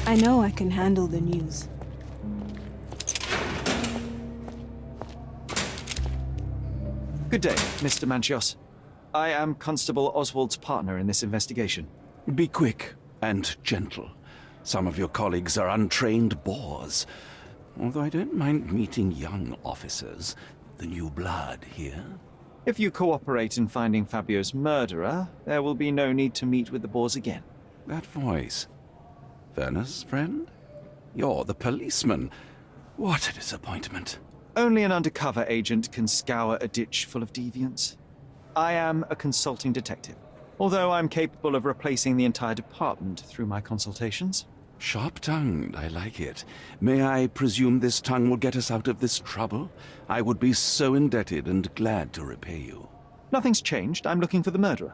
I know I can handle the news. Good day, Mr. Manchios. I am Constable Oswald's partner in this investigation. Be quick and gentle. Some of your colleagues are untrained boors. Although I don't mind meeting young officers, the new blood here. If you cooperate in finding Fabio's murderer, there will be no need to meet with the boars again. That voice. Werner's friend? You're the policeman. What a disappointment. Only an undercover agent can scour a ditch full of deviants. I am a consulting detective, although I'm capable of replacing the entire department through my consultations. Sharp-tongued, I like it. May I presume this tongue will get us out of this trouble? I would be so indebted and glad to repay you. Nothing's changed. I'm looking for the murderer.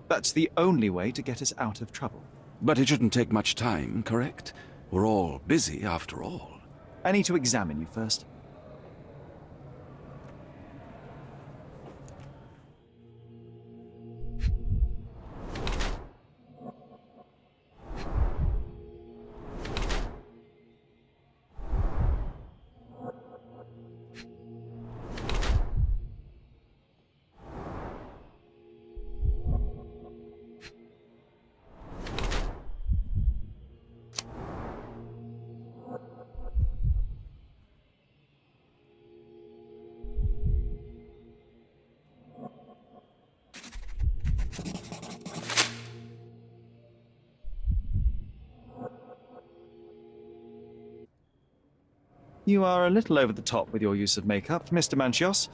That's the only way to get us out of trouble. But it shouldn't take much time, correct? We're all busy, after all. I need to examine you first. You are a little over the top with your use of makeup, Mr. Manchios.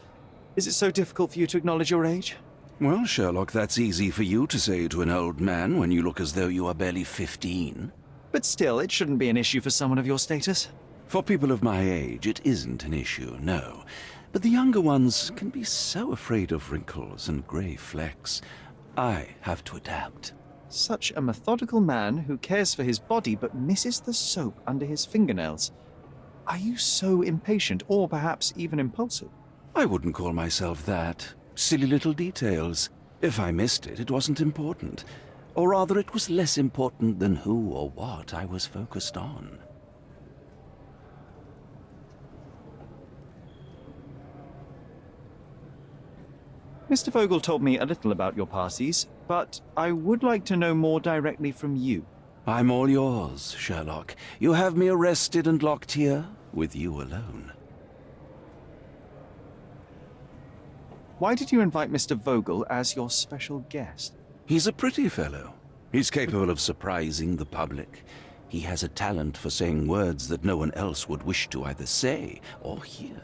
Is it so difficult for you to acknowledge your age? Well, Sherlock, that's easy for you to say to an old man when you look as though you are barely 15. But still, it shouldn't be an issue for someone of your status. For people of my age, it isn't an issue, no. But the younger ones can be so afraid of wrinkles and grey flecks. I have to adapt. Such a methodical man who cares for his body but misses the soap under his fingernails. Are you so impatient, or perhaps even impulsive? I wouldn't call myself that. Silly little details. If I missed it, it wasn't important. Or rather, it was less important than who or what I was focused on. Mr. Vogel told me a little about your parties, but I would like to know more directly from you. I'm all yours, Sherlock. You have me arrested and locked here, with you alone. Why did you invite Mr. Vogel as your special guest? He's a pretty fellow. He's capable of surprising the public. He has a talent for saying words that no one else would wish to either say or hear.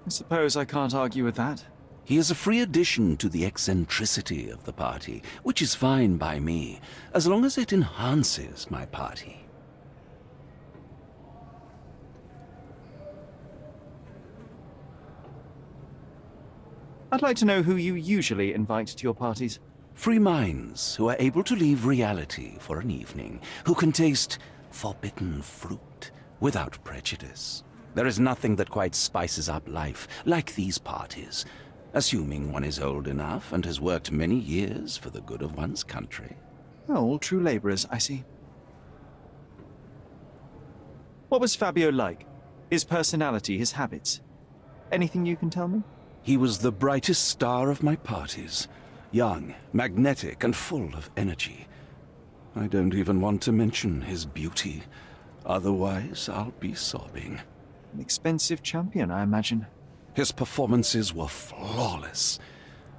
I suppose I can't argue with that. He is a free addition to the eccentricity of the party, which is fine by me, as long as it enhances my party. I'd like to know who you usually invite to your parties. Free minds who are able to leave reality for an evening, who can taste forbidden fruit without prejudice. There is nothing that quite spices up life like these parties. Assuming one is old enough and has worked many years for the good of one's country. Oh, all true laborers, I see. What was Fabio like? His personality, his habits? Anything you can tell me? He was the brightest star of my parties. Young, magnetic, and full of energy. I don't even want to mention his beauty. Otherwise, I'll be sobbing. An expensive champion, I imagine. His performances were flawless.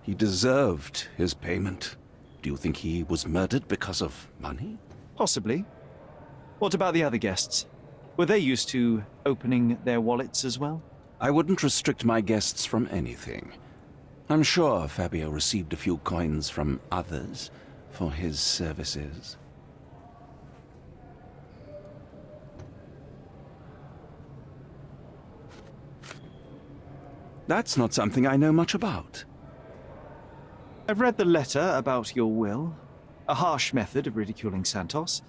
He deserved his payment. Do you think he was murdered because of money? Possibly. What about the other guests? Were they used to opening their wallets as well? I wouldn't restrict my guests from anything. I'm sure Fabio received a few coins from others for his services. That's not something I know much about. I've read the letter about your will. A harsh method of ridiculing Santos.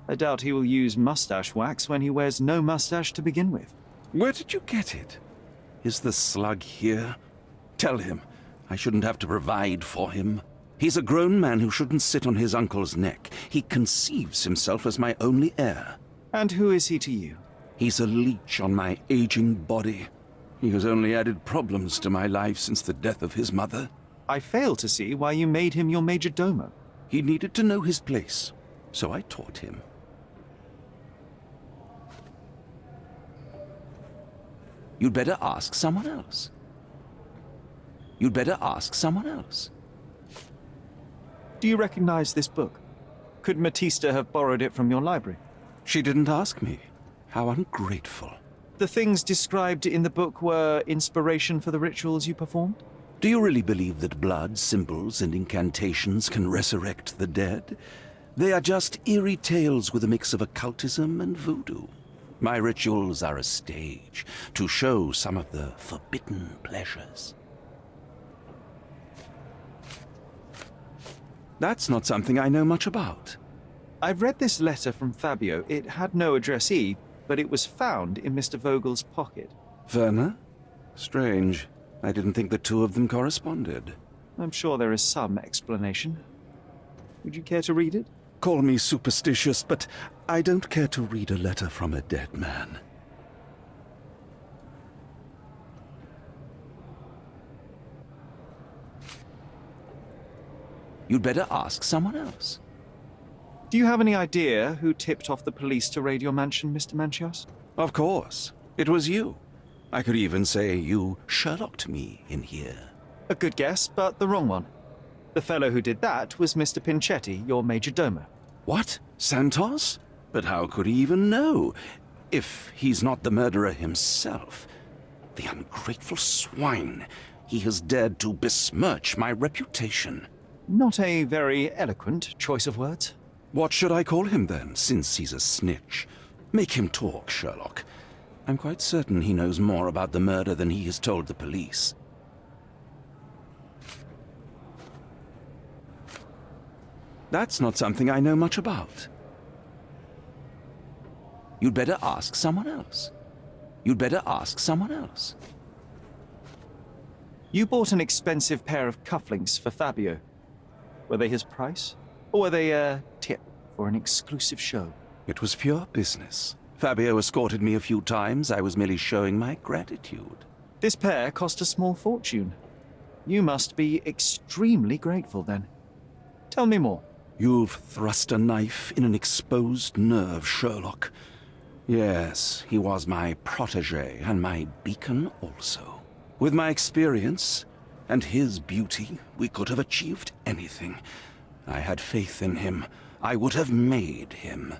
I doubt he will use mustache wax when he wears no mustache to begin with. Where did you get it? Is the slug here? Tell him I shouldn't have to provide for him. He's a grown man who shouldn't sit on his uncle's neck. He conceives himself as my only heir. And who is he to you? He's a leech on my aging body. He has only added problems to my life since the death of his mother. I fail to see why you made him your major domo. He needed to know his place, so I taught him. You'd better ask someone else. You'd better ask someone else. Do you recognize this book? Could Matista have borrowed it from your library? She didn't ask me. How ungrateful. The things described in the book were inspiration for the rituals you performed? Do you really believe that blood, symbols, and incantations can resurrect the dead? They are just eerie tales with a mix of occultism and voodoo. My rituals are a stage to show some of the forbidden pleasures. That's not something I know much about. I've read this letter from Fabio. It had no addressee, but it was found in Mr. Vogel's pocket. Werner? Strange. I didn't think the two of them corresponded. I'm sure there is some explanation. Would you care to read it? Call me superstitious, but I don't care to read a letter from a dead man. You'd better ask someone else. Do you have any idea who tipped off the police to raid your mansion, Mr. Manchios? Of course. It was you. I could even say you Sherlocked me in here. A good guess, but the wrong one. The fellow who did that was Mr. Pinchetti, your major domo. What? Santos? But how could he even know? If he's not the murderer himself. The ungrateful swine. He has dared to besmirch my reputation. Not a very eloquent choice of words. What should I call him then, since he's a snitch? Make him talk, Sherlock. I'm quite certain he knows more about the murder than he has told the police. That's not something I know much about. You'd better ask someone else. You'd better ask someone else. You bought an expensive pair of cufflinks for Fabio. Were they his price? Or were they a tip for an exclusive show? It was pure business. Fabio escorted me a few times. I was merely showing my gratitude. This pair cost a small fortune. You must be extremely grateful then. Tell me more. You've thrust a knife in an exposed nerve, Sherlock. Yes, he was my protégé and my beacon also. With my experience and his beauty, we could have achieved anything. I had faith in him. I would have made him.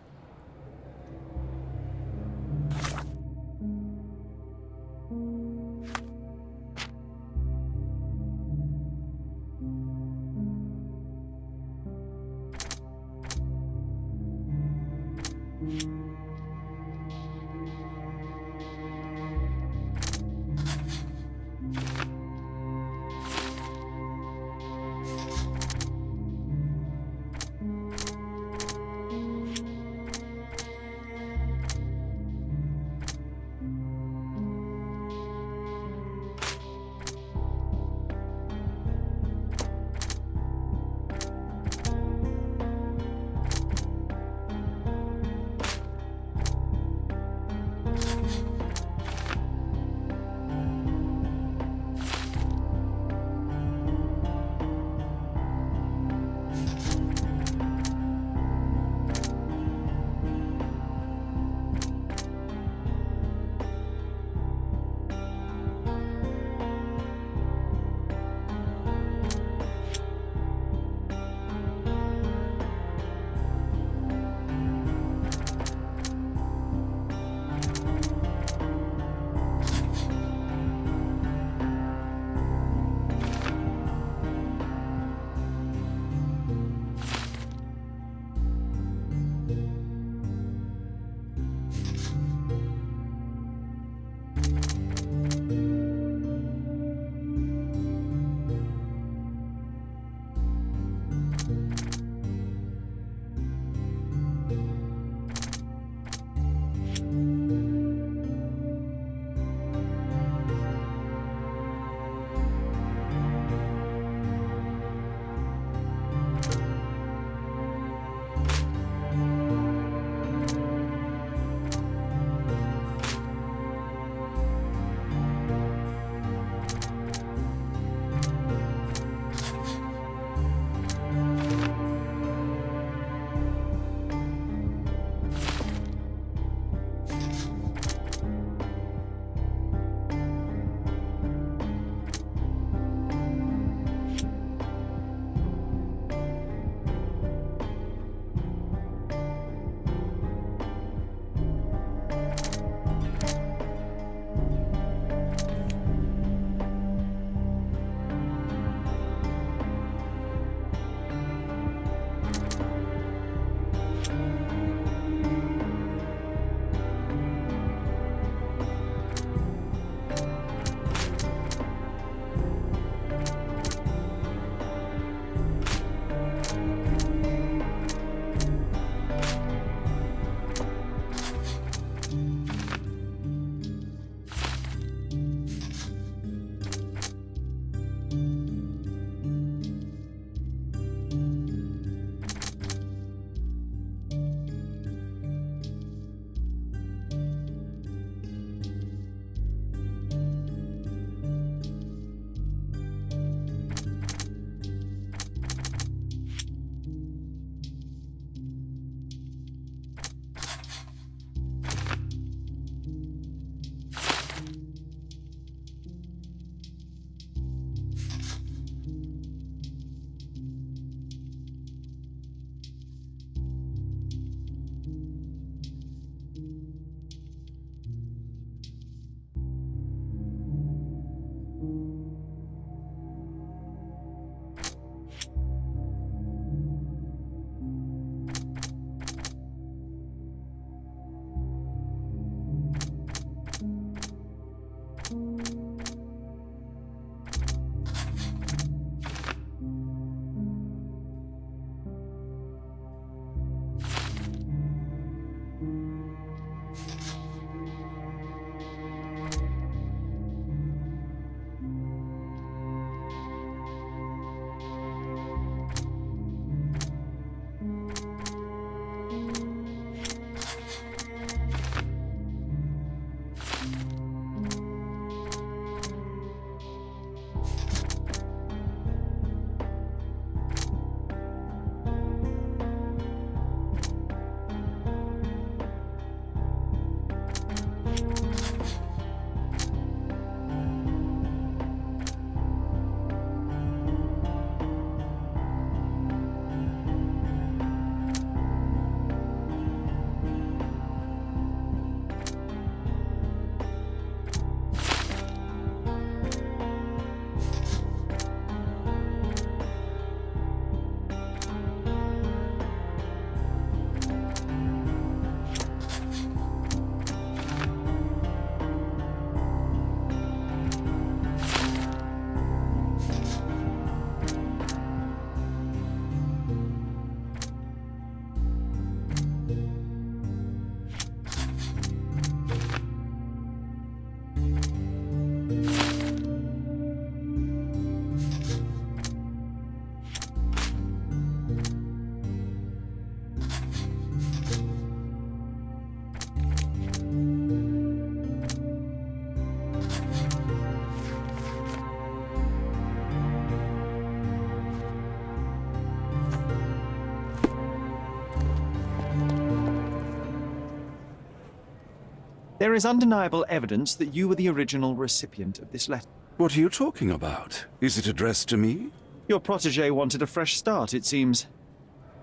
There is undeniable evidence that you were the original recipient of this letter. What are you talking about? Is it addressed to me? Your protege wanted a fresh start, it seems.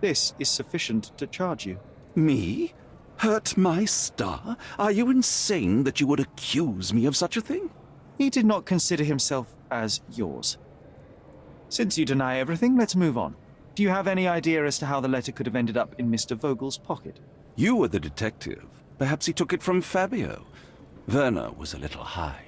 This is sufficient to charge you. Me? Hurt my star? Are you insane that you would accuse me of such a thing? He did not consider himself as yours. Since you deny everything, let's move on. Do you have any idea as to how the letter could have ended up in Mr. Vogel's pocket? You were the detective. Perhaps he took it from Fabio. Werner was a little high.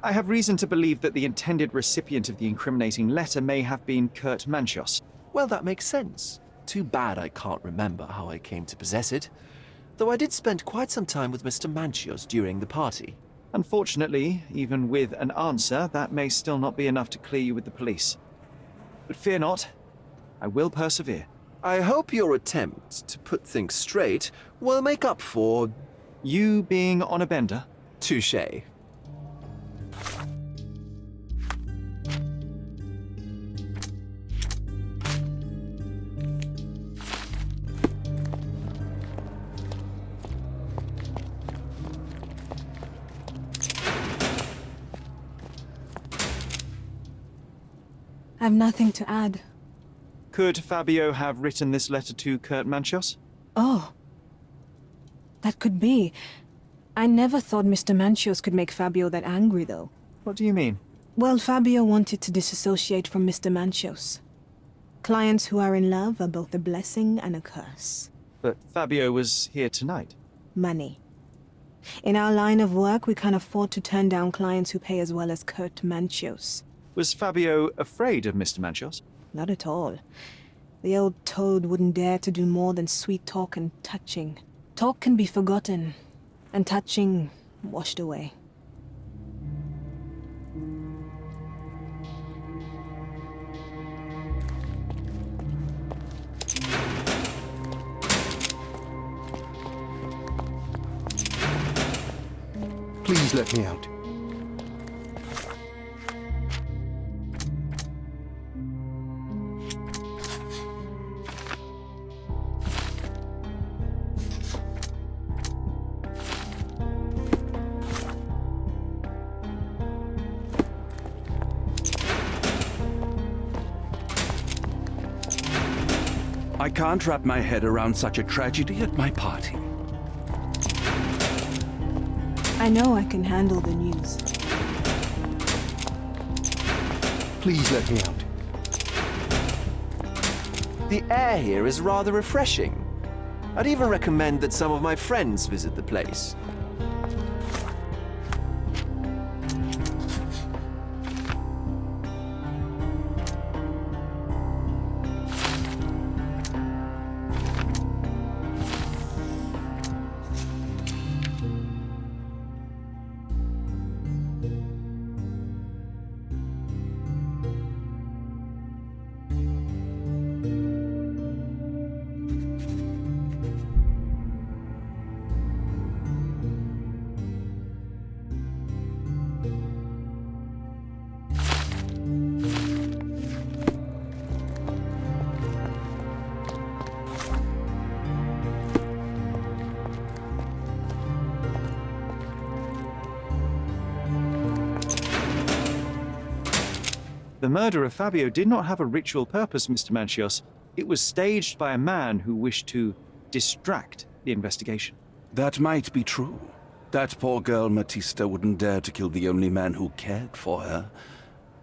I have reason to believe that the intended recipient of the incriminating letter may have been Kurt Manchos. Well, that makes sense. Too bad I can't remember how I came to possess it. Though I did spend quite some time with Mr. Manchios during the party. Unfortunately, even with an answer, that may still not be enough to clear you with the police. But fear not, I will persevere. I hope your attempt to put things straight will make up for... You being on a bender? touché. I have nothing to add. Could Fabio have written this letter to Kurt Manchos? Oh. That could be. I never thought Mr. Manchios could make Fabio that angry, though. What do you mean? Well, Fabio wanted to disassociate from Mr. Manchios. Clients who are in love are both a blessing and a curse. But Fabio was here tonight. Money. In our line of work, we can't afford to turn down clients who pay as well as Kurt Manchios. Was Fabio afraid of Mr. Manchos? Not at all. The old toad wouldn't dare to do more than sweet talk and touching. Talk can be forgotten, and touching washed away. Please let me out. I can't wrap my head around such a tragedy at my party. I know I can handle the news. Please let me out. The air here is rather refreshing. I'd even recommend that some of my friends visit the place. The murder of Fabio did not have a ritual purpose, Mr. Manchios. It was staged by a man who wished to distract the investigation. That might be true. That poor girl Matista wouldn't dare to kill the only man who cared for her.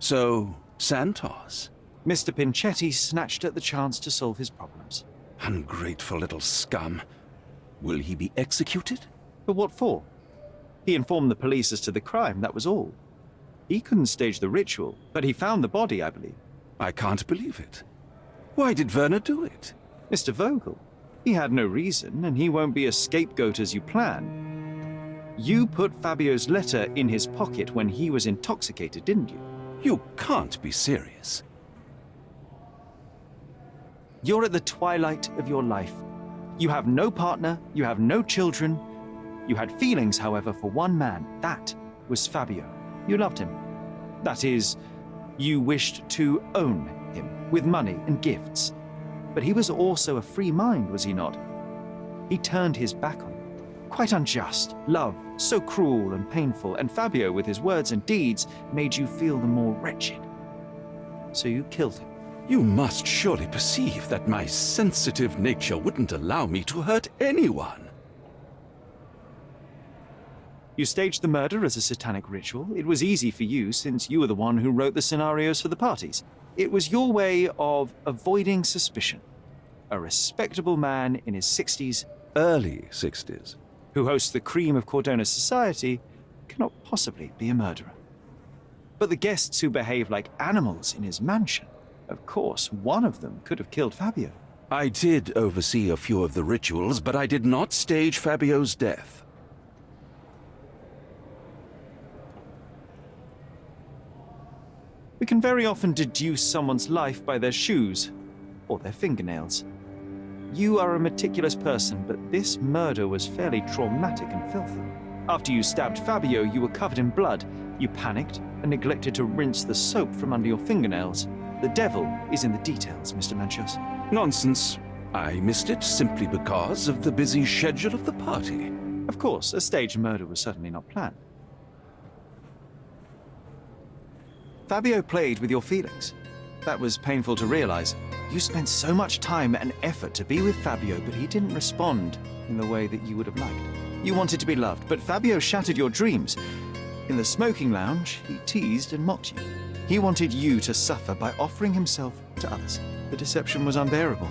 So, Santos. Mr. Pinchetti snatched at the chance to solve his problems. Ungrateful little scum. Will he be executed? But what for? He informed the police as to the crime, that was all. He couldn't stage the ritual, but he found the body, I believe. I can't believe it. Why did Werner do it? Mr. Vogel. He had no reason, and he won't be a scapegoat as you plan. You put Fabio's letter in his pocket when he was intoxicated, didn't you? You can't be serious. You're at the twilight of your life. You have no partner, you have no children. You had feelings, however, for one man. That was Fabio. You loved him. That is, You wished to own him with money and gifts. But he was also a free mind, was he not? He turned his back on you. Quite unjust. Love, so cruel and painful, and Fabio, with his words and deeds, made you feel the more wretched. So you killed him. You must surely perceive that my sensitive nature wouldn't allow me to hurt anyone. You staged the murder as a satanic ritual. It was easy for you, since you were the one who wrote the scenarios for the parties. It was your way of avoiding suspicion. A respectable man in his 60s, Early 60s. who hosts the cream of Cordona's society, cannot possibly be a murderer. But the guests who behave like animals in his mansion, of course, one of them could have killed Fabio. I did oversee a few of the rituals, but I did not stage Fabio's death. We can very often deduce someone's life by their shoes or their fingernails. You are a meticulous person, but this murder was fairly traumatic and filthy. After you stabbed Fabio, you were covered in blood. You panicked and neglected to rinse the soap from under your fingernails. The devil is in the details, Mr. Manchios. Nonsense. I missed it simply because of the busy schedule of the party. Of course, a staged murder was certainly not planned. Fabio played with your feelings. That was painful to realize. You spent so much time and effort to be with Fabio, but he didn't respond in the way that you would have liked. You wanted to be loved, but Fabio shattered your dreams. In the smoking lounge, he teased and mocked you. He wanted you to suffer by offering himself to others. The deception was unbearable.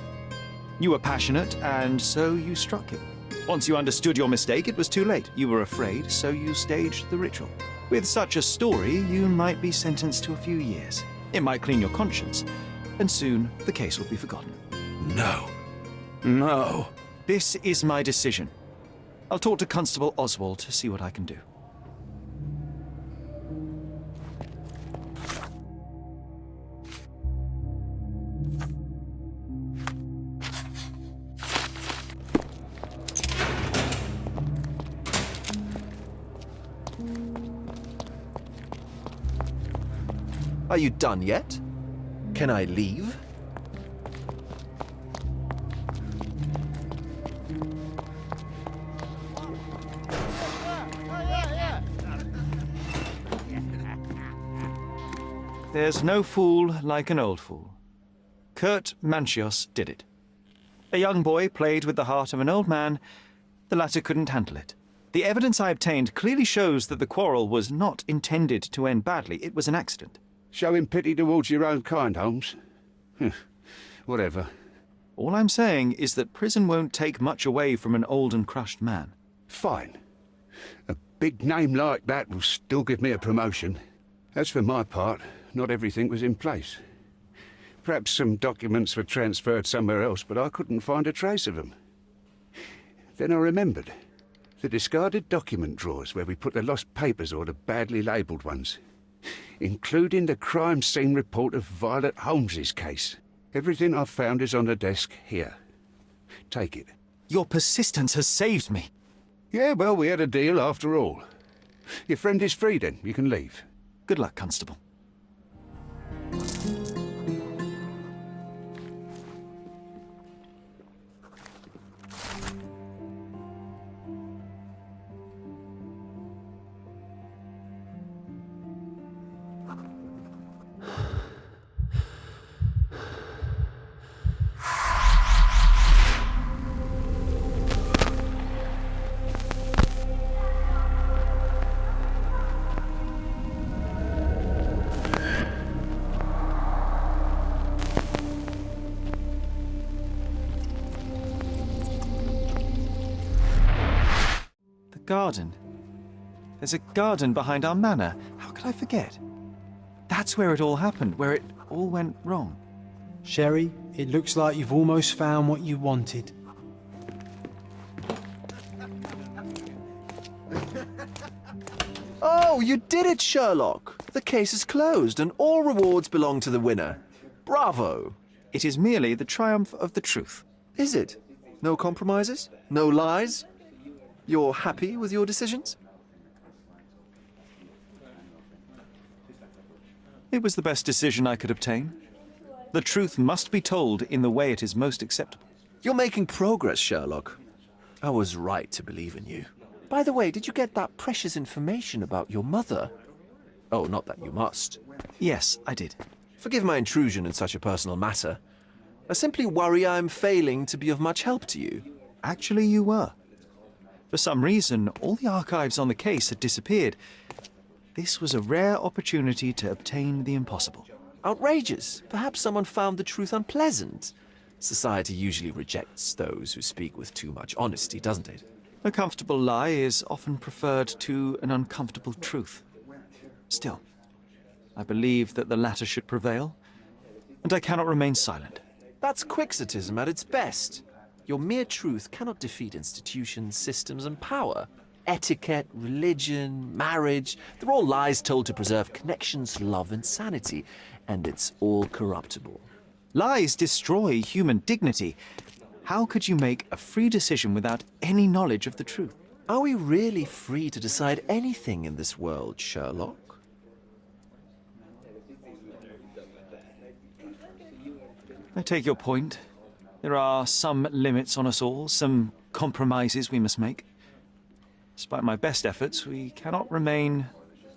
You were passionate, and so you struck him. Once you understood your mistake, it was too late. You were afraid, so you staged the ritual. With such a story, you might be sentenced to a few years. It might clean your conscience, and soon the case will be forgotten. No. No. This is my decision. I'll talk to Constable Oswald to see what I can do. Are you done yet? Can I leave? There's no fool like an old fool. Kurt Manchios did it. A young boy played with the heart of an old man. The latter couldn't handle it. The evidence I obtained clearly shows that the quarrel was not intended to end badly. It was an accident. Showing pity towards your own kind, Holmes. Whatever. All I'm saying is that prison won't take much away from an old and crushed man. Fine. A big name like that will still give me a promotion. As for my part, not everything was in place. Perhaps some documents were transferred somewhere else, but I couldn't find a trace of them. Then I remembered. The discarded document drawers where we put the lost papers or the badly labelled ones, including the crime scene report of Violet Holmes's case. Everything I've found is on the desk here. Take it. Your persistence has saved me. Yeah, well, we had a deal after all. Your friend is free then. You can leave. Good luck, Constable. Garden. There's a garden behind our manor. How could I forget? That's where it all happened, where it all went wrong. Sherry, it looks like you've almost found what you wanted. Oh, you did it, Sherlock! The case is closed and all rewards belong to the winner. Bravo! It is merely the triumph of the truth. Is it? No compromises? No lies? You're happy with your decisions? It was the best decision I could obtain. The truth must be told in the way it is most acceptable. You're making progress, Sherlock. I was right to believe in you. By the way, did you get that precious information about your mother? Oh, not that you must. Yes, I did. Forgive my intrusion in such a personal matter. I simply worry I'm failing to be of much help to you. Actually, you were. For some reason, all the archives on the case had disappeared. This was a rare opportunity to obtain the impossible. Outrageous. Perhaps someone found the truth unpleasant. Society usually rejects those who speak with too much honesty, doesn't it? A comfortable lie is often preferred to an uncomfortable truth. Still, I believe that the latter should prevail, and I cannot remain silent. That's quixotism at its best. Your mere truth cannot defeat institutions, systems, and power. Etiquette, religion, marriage, they're all lies told to preserve connections, love, and sanity, and it's all corruptible. Lies destroy human dignity. How could you make a free decision without any knowledge of the truth? Are we really free to decide anything in this world, Sherlock? I take your point. There are some limits on us all, some compromises we must make. Despite my best efforts, we cannot remain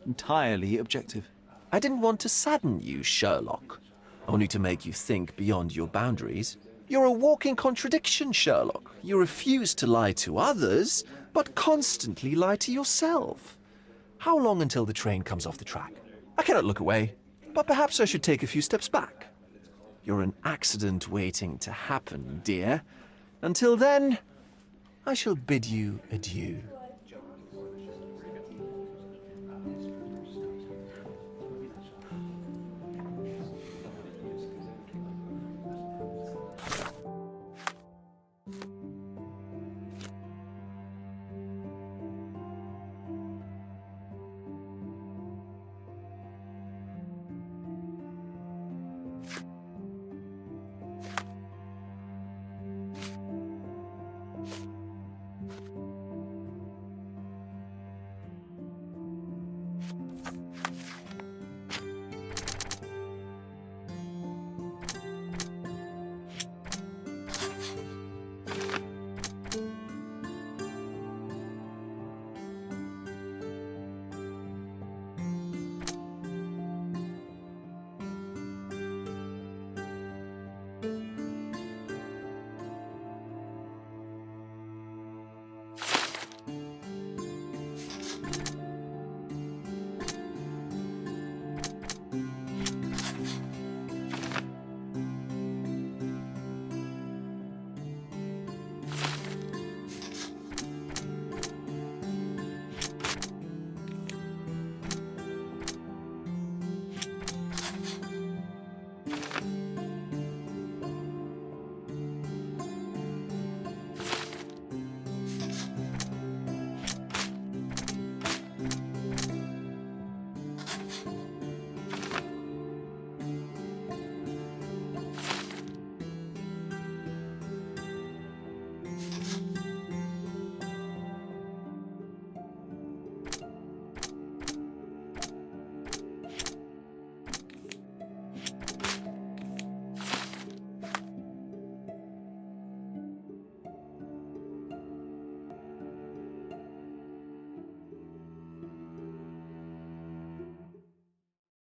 entirely objective. I didn't want to sadden you, Sherlock, only to make you think beyond your boundaries. You're a walking contradiction, Sherlock. You refuse to lie to others, but constantly lie to yourself. How long until the train comes off the track? I cannot look away, but perhaps I should take a few steps back. You're an accident waiting to happen, dear. Until then, I shall bid you adieu.